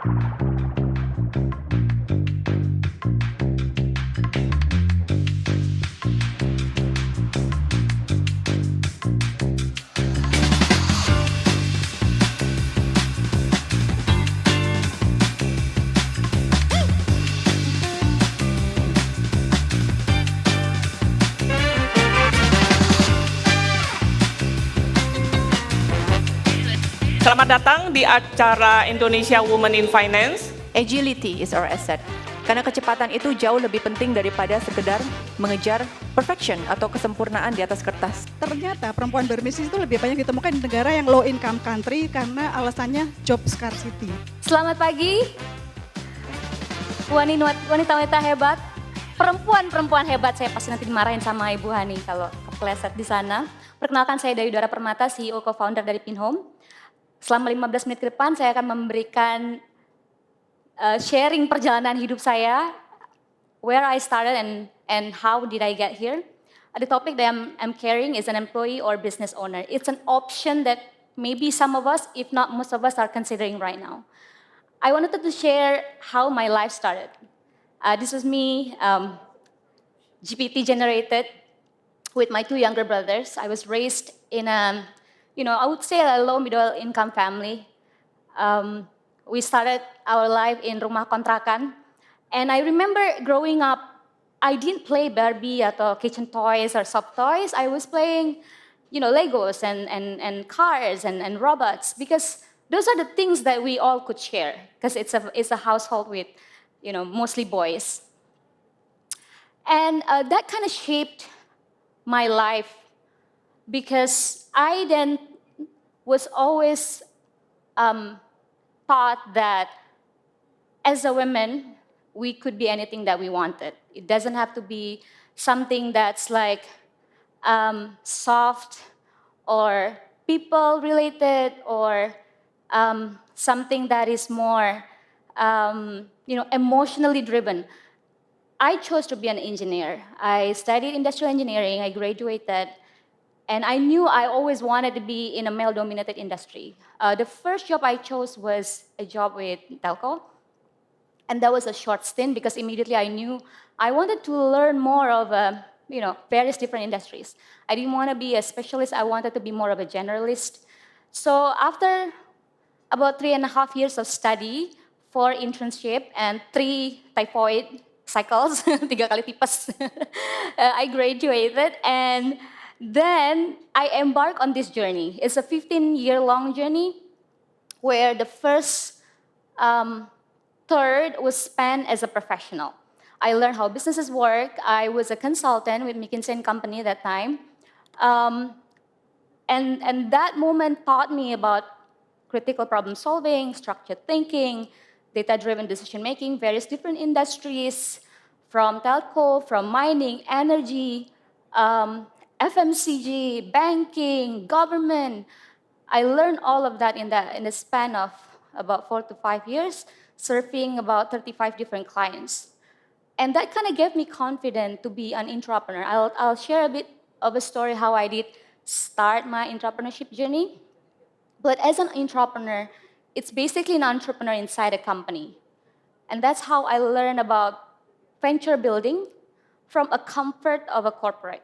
Selamat datang di acara Indonesia Women in Finance. Agility is our asset. Karena kecepatan itu jauh lebih penting daripada sekedar mengejar perfection atau kesempurnaan di atas kertas. Ternyata perempuan berbisnis itu lebih banyak ditemukan di negara yang low income country karena alasannya job scarcity. Selamat pagi, wanita-wanita hebat, perempuan-perempuan hebat. Saya pasti nanti dimarahin sama Ibu Hani kalau kepleset di sana. Perkenalkan, saya Dayu Dara Permata, CEO co-founder dari Pinhome. Selama 15 menit ke depan saya akan memberikan sharing perjalanan hidup saya, where I started and how did I get here. The topic that I'm carrying is an employee or business owner. It's an option that maybe some of us, if not most of us, are considering right now. I wanted to share how my life started. This was me, GPT generated, with my two younger brothers. I was raised in a, I would say a low middle income family. We started our life in rumah kontrakan. And I remember growing up, I didn't play Barbie atau kitchen toys or soft toys. I was playing, Legos and cars and robots, because those are the things that we all could share, because it's a household with, mostly boys. And that kind of shaped my life, because I then was always thought that as a woman, we could be anything that we wanted. It doesn't have to be something that's like soft or people-related, or something that is more, emotionally driven. I chose to be an engineer. I studied industrial engineering, I graduated, and I knew I always wanted to be in a male-dominated industry. The first job I chose was a job with telco, and that was a short stint because immediately I knew I wanted to learn more of, various different industries. I didn't want to be a specialist, I wanted to be more of a generalist. So after about 3.5 years of study, 4 internship, and 3 typhoid cycles, 3 kali tipes, I graduated, and then I embarked on this journey. It's a 15-year-long journey where the first third was spent as a professional. I learned how businesses work. I was a consultant with McKinsey & Company at that time. And that moment taught me about critical problem solving, structured thinking, data-driven decision-making, various different industries, from telco, from mining, energy, FMCG, banking, government. I learned all of that in the span of about 4 to 5 years, serving about 35 different clients. And that kind of gave me confidence to be an entrepreneur. I'll share a bit of a story how I did start my entrepreneurship journey. But as an entrepreneur, it's basically an entrepreneur inside a company. And that's how I learned about venture building from a comfort of a corporate.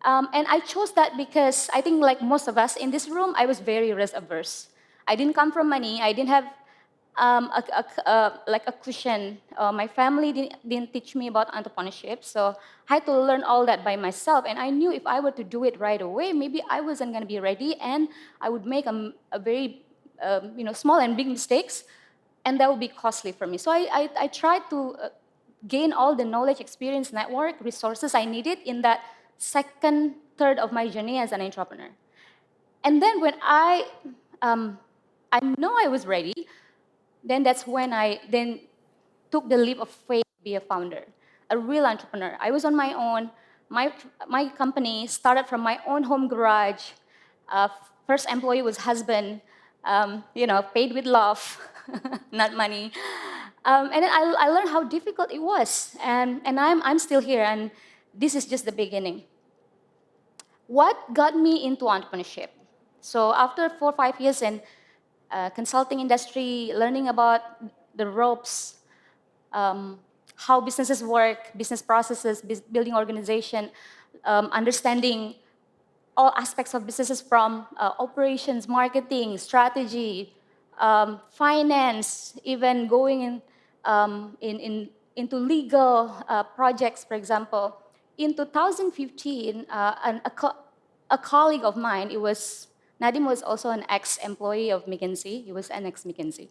And I chose that because I think, like most of us in this room, I was very risk averse. I didn't come from money. I didn't have a cushion. My family didn't teach me about entrepreneurship, so I had to learn all that by myself. And I knew if I were to do it right away, maybe I wasn't going to be ready, and I would make a very small and big mistakes, and that would be costly for me. So I tried to gain all the knowledge, experience, network, resources I needed in that second third of my journey as an entrepreneur. And then when I know I was ready, then that's when I then took the leap of faith to be a founder, a real entrepreneur. I was on my own. My company started from my own home garage. First employee was husband, paid with love, not money. And then I learned how difficult it was, and I'm still here, and this is just the beginning. What got me into entrepreneurship? So after 4 or 5 years, and consulting industry, learning about the ropes, how businesses work, business processes, building organization, understanding all aspects of businesses from operations, marketing, strategy, finance, even going into legal projects, for example. In 2015, a colleague of mine, Nadim was also an ex-employee of McKinsey. He was an ex-McKinsey.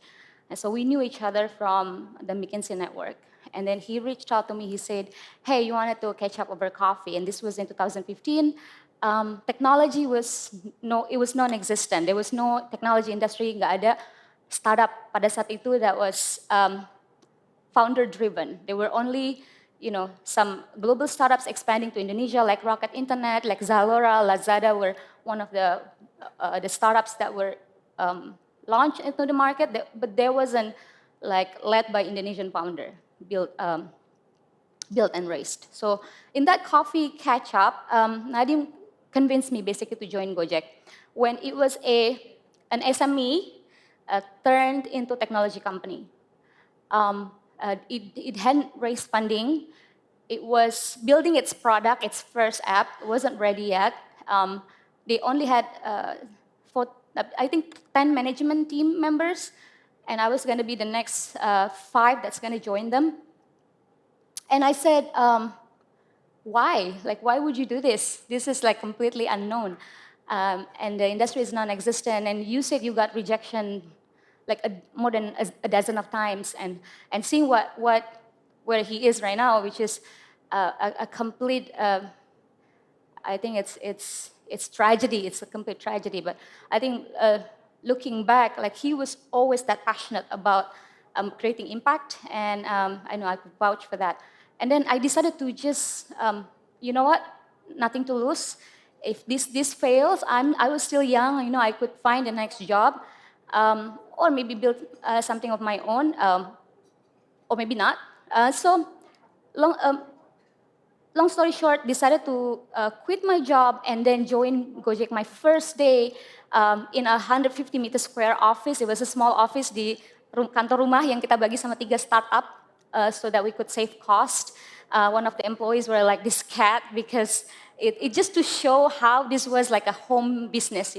And so we knew each other from the McKinsey network. And then he reached out to me. He said, hey, you wanted to catch up over coffee. And this was in 2015. Technology was non-existent. There was no technology industry, nggak ada startup pada saat itu that was founder-driven. There were only, some global startups expanding to Indonesia, like Rocket Internet, like Zalora, Lazada were one of the startups that were launched into the market, but there wasn't led by Indonesian founder, built and raised. So in that coffee catch-up, Nadim convinced me basically to join Gojek when it was an SME turned into technology company. It hadn't raised funding. It was building its product, its first app. It wasn't ready yet. They only had, I think, 10 management team members, and I was going to be the next 5 that's going to join them. And I said, why? Why would you do this? This is completely unknown. And the industry is non-existent. And you said you got rejection more than a dozen of times. And seeing where he is right now, which is a complete, I think it's tragedy. It's a complete tragedy. But I think looking back, he was always that passionate about creating impact. And I know I could vouch for that. And then I decided to just, you know what, nothing to lose. If this fails, I was still young, I could find the next job, or maybe build something of my own, or maybe not. So long story short, decided to quit my job and then join Gojek my first day in a 150 meter square office. It was a small office di kantor rumah yang kita bagi sama 3 startup. So that we could save cost. One of the employees were like this cat because it just to show how this was like a home business,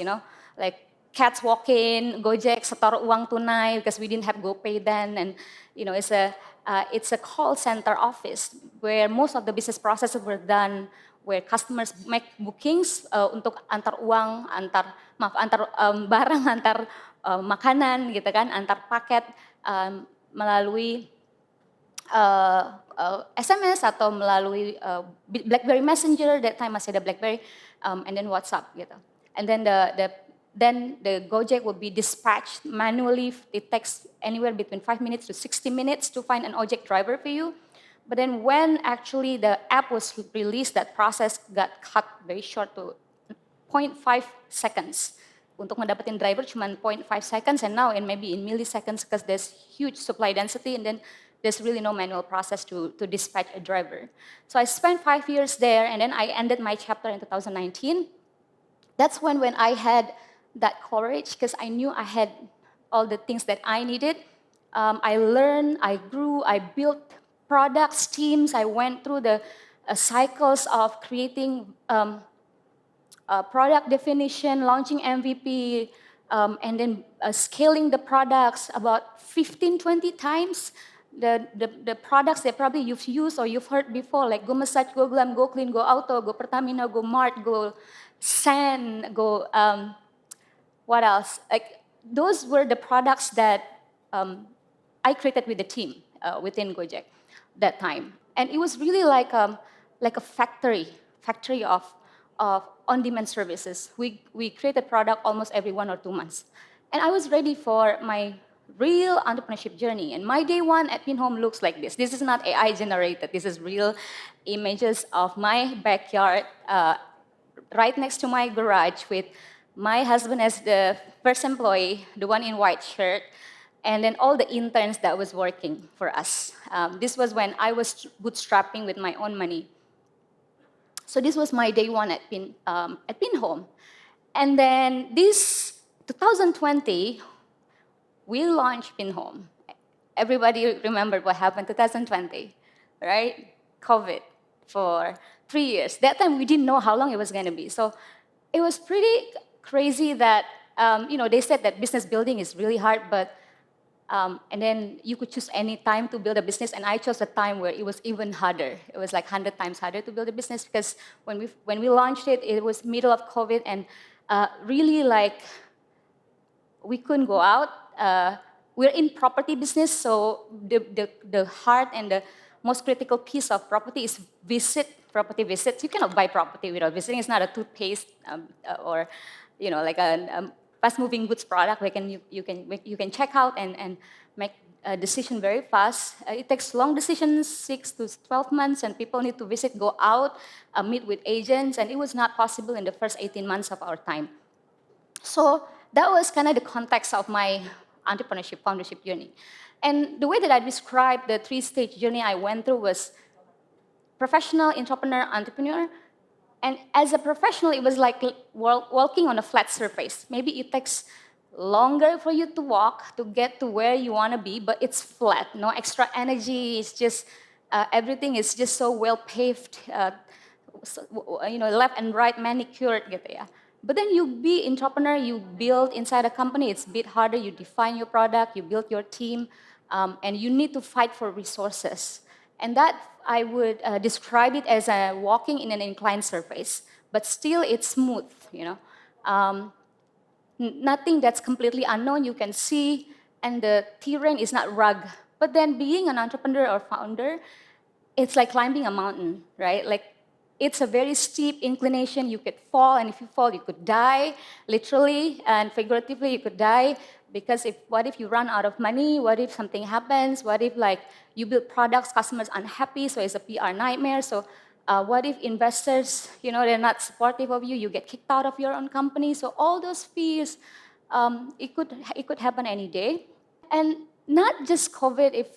like cats walk in, Gojek setor uang tunai because we didn't have GoPay then, and it's a call center office where most of the business processes were done, where customers make bookings untuk antar uang, antar barang, antar makanan gitu kan, antar paket melalui SMS atau melalui BlackBerry Messenger, that time masih ada BlackBerry, and then WhatsApp gitu. And then the Gojek will be dispatched manually. It takes anywhere between 5 minutes to 60 minutes to find an ojek driver for you. But then when actually the app was released, that process got cut very short to 0.5 seconds. Untuk ngedapetin driver cuma 0.5 seconds, and now maybe in milliseconds because there's huge supply density, and then there's really no manual process to dispatch a driver. So I spent 5 years there, and then I ended my chapter in 2019. That's when I had that courage, because I knew I had all the things that I needed. I learned, I grew, I built products, teams. I went through the cycles of creating product definition, launching MVP, and then scaling the products about 15, 20 times. The products that probably you've used or you've heard before, like Go Massage, Go Glam, Go Clean, Go Auto, Go Pertamina, Go Mart, Go San, Go, what else? Those were the products that I created with the team within Gojek that time. And it was really like a factory of on-demand services. We created product almost every 1 or 2 months. And I was ready for my real entrepreneurship journey. And my day 1 at Pinhome looks like this. This is not AI generated. This is real images of my backyard right next to my garage with my husband as the first employee, the one in white shirt, and then all the interns that was working for us. This was when I was bootstrapping with my own money. So this was my day 1 at Pinhome. And then this 2020, we launched Pinhome. Everybody remembered what happened 2020, right? COVID for 3 years. That time we didn't know how long it was going to be. So it was pretty crazy that, they said that business building is really hard, but and then you could choose any time to build a business, and I chose a time where it was even harder. It was like 100 times harder to build a business because when we launched it, it was middle of COVID, and really like we couldn't go out. We're in property business, so the heart and the most critical piece of property is property visits. You cannot buy property without visiting. It's not a toothpaste or like a fast-moving goods product where you can check out and make a decision very fast. It takes long decisions, 6 to 12 months, and people need to visit, go out, meet with agents, and it was not possible in the first 18 months of our time. So that was kind of the context of my entrepreneurship, foundership journey. And the way that I described the 3-stage journey I went through was professional, entrepreneur. And as a professional, it was like walking on a flat surface. Maybe it takes longer for you to walk to get to where you want to be, but it's flat, no extra energy. It's just, everything is just so well paved, left and right manicured gitu ya. But then you be entrepreneur, you build inside a company, it's a bit harder. You define your product, you build your team, and you need to fight for resources. And that I would describe it as walking in an inclined surface, but still it's smooth, nothing that's completely unknown you can see, and the terrain is not rugged. But then being an entrepreneur or founder, it's like climbing a mountain, right? Like it's a very steep inclination. You could fall, and if you fall, you could die, literally and figuratively. You could die because what if you run out of money? What if something happens? What if you build products, customers unhappy, so it's a PR nightmare? So what if investors, they're not supportive of you? You get kicked out of your own company. So all those fears, it could happen any day, and not just COVID. If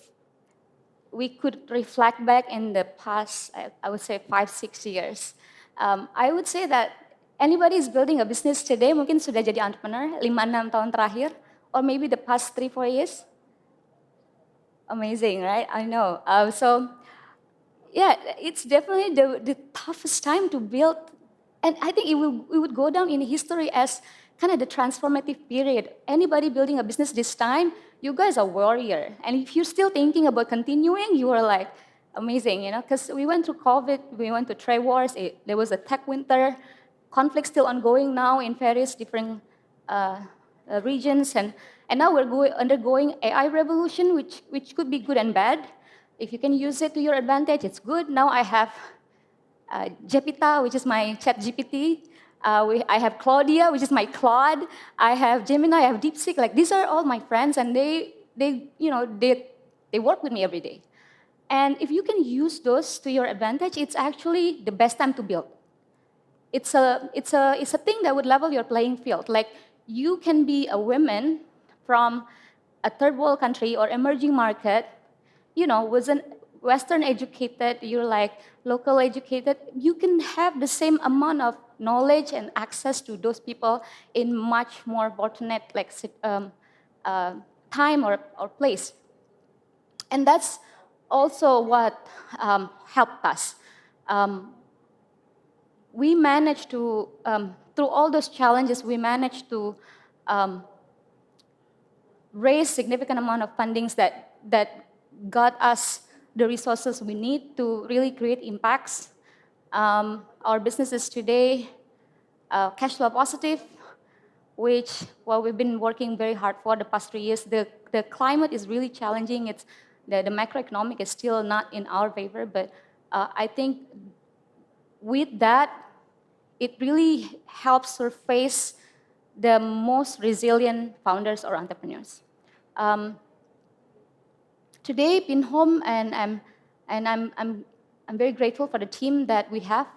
we could reflect back in the past, I would say 5-6 years. I would say that anybody is building a business today, mungkin sudah jadi entrepreneur 5-6 tahun terakhir, or maybe the past 3-4 years. Amazing, right? I know. So, yeah, it's definitely the toughest time to build, and I think it would go down in history as kind of the transformative period. Anybody building a business this time, you guys are warrior. And if you're still thinking about continuing, you are like amazing, because we went through COVID, we went to trade wars, there was a tech winter, conflict still ongoing now in various different regions, and now we're undergoing AI revolution, which could be good and bad. If you can use it to your advantage, it's good. Now I have Jepita, which is my chat GPT. I have Claudia, which is my Claude. I have Gemini, I have DeepSeek. Like these are all my friends, and they work with me every day. And if you can use those to your advantage, it's actually the best time to build. It's a thing that would level your playing field. Like you can be a woman from a third world country or emerging market, wasn't Western educated, you're like local educated, you can have the same amount of knowledge and access to those people in much more fortunate time or place. And that's also what helped us. We managed to, through all those challenges, we managed to raise significant amount of fundings that got us the resources we need to really create impacts. Our businesses today, cash flow positive, which we've been working very hard for the past 3 years. The climate is really challenging. It's the macroeconomic is still not in our favor, but I think with that, it really helps surface the most resilient founders or entrepreneurs. Today, Pinhome, and I'm very grateful for the team that we have.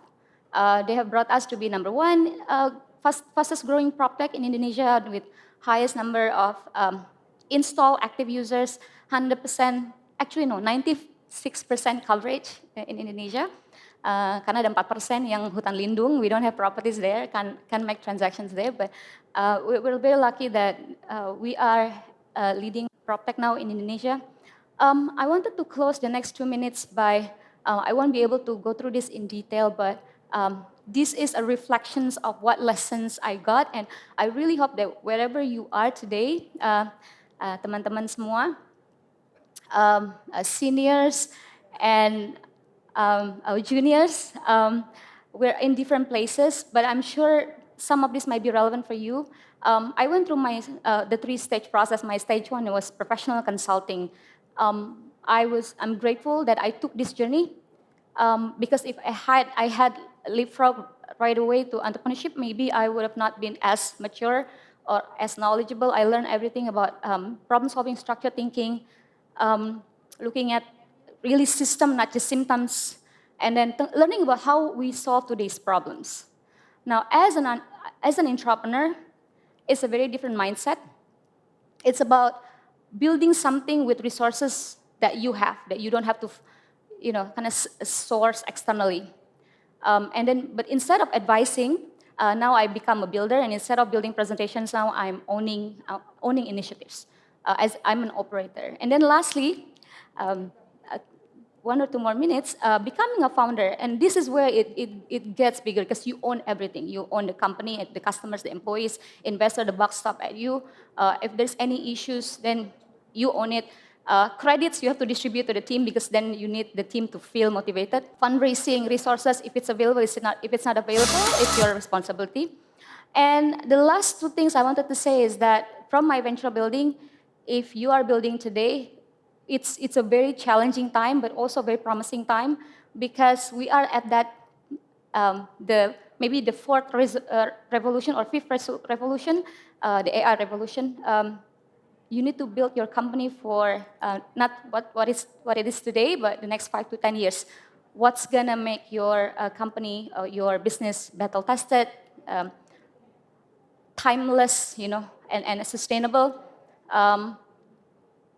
They have brought us to be number one, fastest growing PropTech in Indonesia with highest number of install active users, 100%, actually no, 96% coverage in Indonesia. Karena ada 4% yang hutan lindung, we don't have properties there, can make transactions there, but we're very lucky that we are leading PropTech now in Indonesia. I wanted to close the next 2 minutes by, I won't be able to go through this in detail, but this is a reflection of what lessons I got, and I really hope that wherever you are today, teman-teman semua, seniors and our juniors, we're in different places, but I'm sure some of this might be relevant for you. I went through the 3-stage process. My stage 1 was professional consulting. I'm grateful that I took this journey because if I had leapfrog right away to entrepreneurship, maybe I would have not been as mature or as knowledgeable. I learned everything about problem solving, structured thinking, looking at really system, not just symptoms, and then learning about how we solve today's problems. Now, as an entrepreneur, it's a very different mindset. It's about building something with resources that you have, that you don't have to, kind of source externally. But instead of advising, now I become a builder, and instead of building presentations, now I'm owning initiatives as I'm an operator. And then lastly, 1 or 2 more minutes, becoming a founder, and this is where it gets bigger because you own everything. You own the company, the customers, the employees, investor, the buck stop at you. If there's any issues, then you own it. Credits you have to distribute to the team because then you need the team to feel motivated. Fundraising resources, if it's available, if it's not available, it's your responsibility. And the last 2 things I wanted to say is that from my venture building, if you are building today, it's a very challenging time, but also a very promising time because we are at that maybe the 4th revolution or 5th revolution, the AI revolution. You need to build your company for not what it is today, but the next 5 to 10 years. What's gonna make your company, your business battle tested, timeless, and sustainable.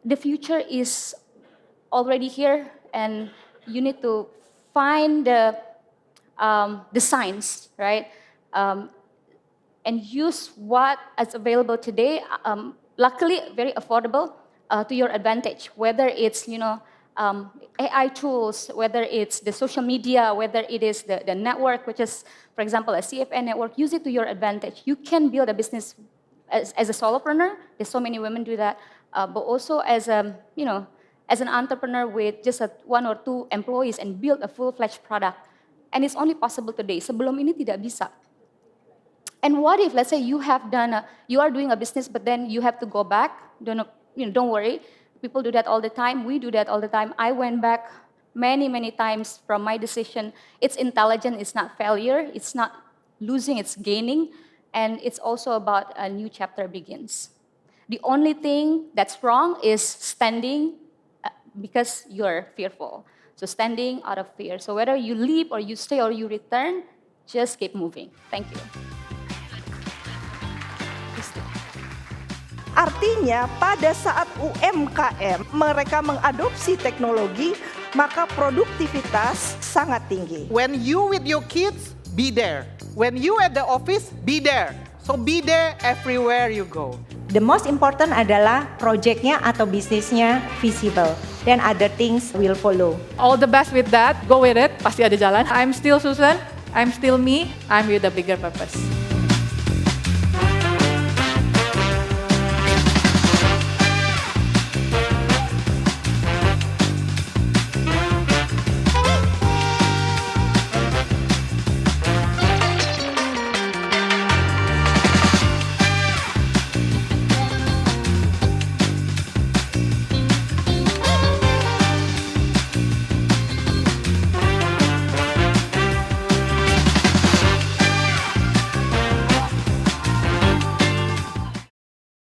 The future is already here, and you need to find the signs, right? And use what is available today. Luckily, very affordable to your advantage. Whether it's AI tools, whether it's the social media, whether it is the network, which is, for example, a CFN network, use it to your advantage. You can build a business as a solopreneur. There's so many women do that, but also as an entrepreneur with just 1 or 2 employees and build a full-fledged product. And it's only possible today. Sebelum ini tidak bisa. And what if, let's say, you are doing a business, but then you have to go back? Don't worry. People do that all the time. We do that all the time. I went back many, many times from my decision. It's intelligent. It's not failure. It's not losing. It's gaining. And it's also about a new chapter begins. The only thing that's wrong is standing because you're fearful. So standing out of fear. So whether you leave or you stay or you return, just keep moving. Thank you. Artinya pada saat UMKM mereka mengadopsi teknologi, maka produktivitas sangat tinggi. When you with your kids, be there. When you at the office, be there. So be there everywhere you go. The most important adalah projectnya atau bisnisnya visible. Then other things will follow. All the best with that. Go with it. Pasti ada jalan. I'm still Susan. I'm still me. I'm with a bigger purpose.